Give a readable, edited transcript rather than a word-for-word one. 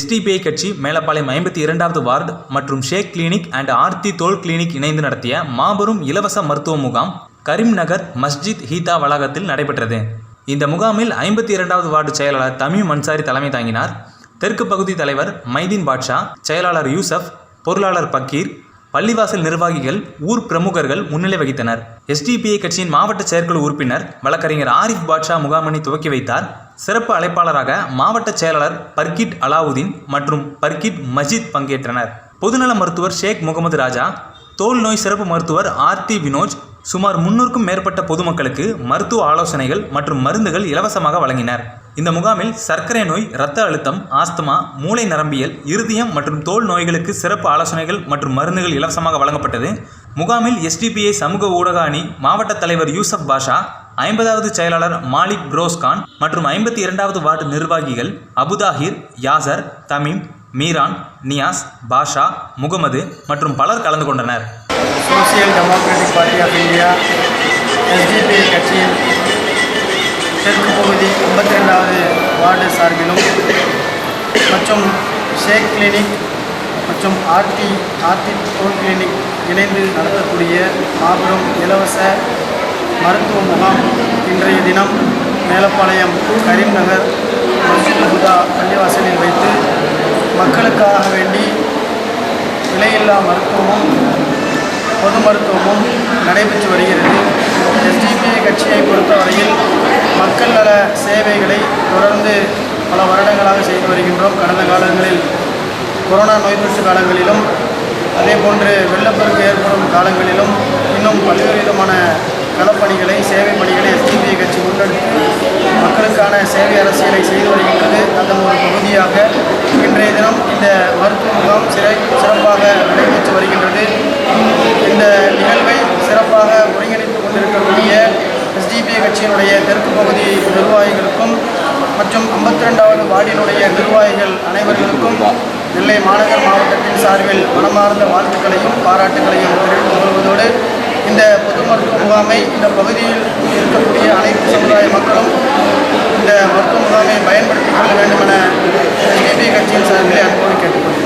SDPI கட்சி Melapalayam 52வது ward மற்றும் ஷேக் clinic and Aarthi தோல் கிளினிக் இணைந்து நடத்திய மாபெரும் இலவச மருத்துவ முகாம் கரீம்நகர் மஸ்ஜித் ஹீதா வளாகத்தில் நடைபெற்றது. இந்த முகாமில் 52வது வார்டு செயலாளர் தமீம் அன்சாரி தலைமை தாங்கினார். தெற்கு பகுதி தலைவர் மைதீன் பாட்ஷா, செயலாளர் யூசப், பொருளாளர் பக்கீர், பள்ளிவாசல் நிர்வாகிகள், ஊர் பிரமுகர்கள் முன்னிலை வகித்தனர். எஸ்டிபிஐ கட்சியின் மாவட்ட செயற்குழு உறுப்பினர் வழக்கறிஞர் ஆரிஃப் பாட்ஷா முகாமினை துவக்கி வைத்தார். சிறப்பு அழைப்பாளராக மாவட்ட செயலாளர் பர்கிட் அலாவுதீன் மற்றும் பர்கிட் மஜித் பங்கேற்றனர். பொதுநல மருத்துவர் ஷேக் முகமது ராஜா, தோல் நோய் சிறப்பு மருத்துவர் ஆர்த்தி வினோஜ் சுமார் 300க்கும் மேற்பட்ட பொதுமக்களுக்கு மருத்துவ ஆலோசனைகள் மற்றும் மருந்துகள் இலவசமாக வழங்கினர். இந்த முகாமில் சர்க்கரை நோய், இரத்த அழுத்தம், ஆஸ்துமா, மூளை நரம்பியல், இருதயம் மற்றும் தோல் நோய்களுக்கு சிறப்பு ஆலோசனைகள் மற்றும் மருந்துகள் இலவசமாக வழங்கப்பட்டது. முகாமில் எஸ்டிபிஐ சமூக ஊடக அணி மாவட்ட தலைவர் யூசப் பாஷா, 50வது செயலாளர் மாலிக் புரோஸ்கான் மற்றும் 52வது வார்டு நிர்வாகிகள் அபுதாஹிர், யாசர், தமீம், மீரான், நியாஸ், பாஷா, முகமது மற்றும் பலர் கலந்து கொண்டனர். Social democratic party of India SDPI கட்சியின் தெற்கு பகுதி 52வது வார்டு சார்பிலும் மற்றும் ஷேக் கிளினிக் மற்றும் ஆர்த்தி தோல் கிளினிக் இணைந்து நடத்தக்கூடிய மாபெரும் இலவச மருத்துவ முகாம் இன்றைய தினம் மேலப்பாளையம் கரீம்நகர் மஸ்ஜித் ஹுதா பள்ளிவாசலில் வைத்து மக்களுக்காக வேண்டி விலையில்லா மருத்துவமும் பொது மருத்துவமும் நடைபெற்று வருகிறது. எஸ்டிபிஐ கட்சியை பொறுத்தவரையில் மக்கள் நல சேவைகளை தொடர்ந்து பல வருடங்களாக செய்து வருகின்றோம். கடந்த காலங்களில் கொரோனா நோய் தொற்று காலங்களிலும் அதேபோன்று வெள்ளப்பெருக்கு ஏற்படும் காலங்களிலும் இன்னும் பல்வேறு விதமான களப்பணிகளை, சேவை பணிகளை எஸ்டிபிஐ கட்சி முன்னெடுத்து மக்களுக்கான சேவை அரசியலை செய்து வருகின்றது. அதன் ஒரு பகுதியாக இன்றைய தினம் இந்த மருத்துவ முகாம் சிறப்பாக நடைபெற்று வருகின்றது. இந்த நிகழ்வை சிறப்பாக ஒருங்கிணைத்துக் கொண்டிருக்கக்கூடிய எஸ்டிபிஐ கட்சியினுடைய தெற்கு பகுதி நிர்வாகிகளுக்கும் மற்றும் 52வது வார்டினுடைய நிர்வாகிகள் அனைவர்களுக்கும் நெல்லை மாநகர் மாவட்டத்தின் சார்பில் மனமார்ந்த வாழ்த்துக்களையும் பாராட்டுகளையும் தெரிவித்துக் கொள்வதோடு இந்த பொது மருத்துவ முகாமை இந்த பகுதியில் இருக்கக்கூடிய அனைத்து சமுதாய மக்களும் இந்த மருத்துவ முகாமை பயன்படுத்திக் கொள்ள வேண்டும் என எஸ்டிபிஐ கட்சியின் சார்பில் அன்போடு கேட்டுக்கொள்கிறேன்.